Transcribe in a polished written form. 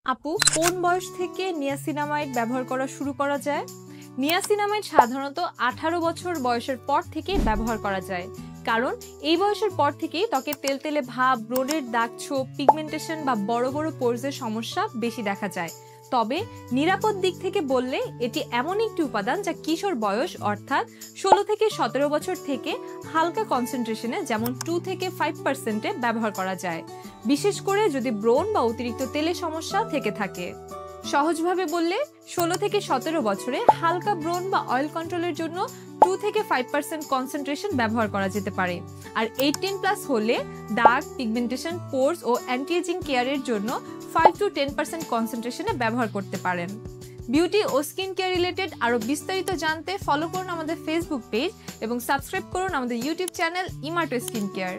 আপু, কোন বয়স থেকে নিয়াসিনামাইড ব্যবহার করা শুরু করা যায়? নিয়াসিনামাইড সাধারণত 18 বছর বয়সের পর থেকে ব্যবহার করা যায়, কারণ এই বয়সের পর থেকেই ত্বকের তেলতেলে ভাব, ব্রণের দাগ ছোপ, পিগমেন্টেশন বা বড় বড় পোরসের সমস্যা বেশি দেখা যায়। তবে নিরাপদ দিক থেকে বললে এটি এমন একটি উপাদান যা কিশোর বয়স অর্থাৎ 16 থেকে 17 বছর থেকে হালকা কনসেন্ট্রেশনে যেমন 2 থেকে 5% ব্যবহার করা যায়, বিশেষ করে যদি ব্রণ বা অতিরিক্ত তেলের সমস্যা থেকে থাকে। সহজভাবে বললে 16 থেকে 17 বছরে হালকা ব্রণ বা অয়েল কন্ট্রোলের জন্য 2 থেকে 5% কনসেন্ট্রেশন ব্যবহার করা যেতে পারে, আর 18+ হলে দাগ, পিগমেন্টেশন, পোরস ও অ্যান্টি এজিং কেয়ারের জন্য 5 to 10% কনসেন্ট্রেশনে ব্যবহার করতে পারেন। বিউটি ও স্কিন কেয়ার রিলেটেড আরও বিস্তারিত জানতে ফলো করুন আমাদের ফেসবুক পেজ এবং সাবস্ক্রাইব করুন আমাদের ইউটিউব চ্যানেল ইমার্টো স্কিন কেয়ার।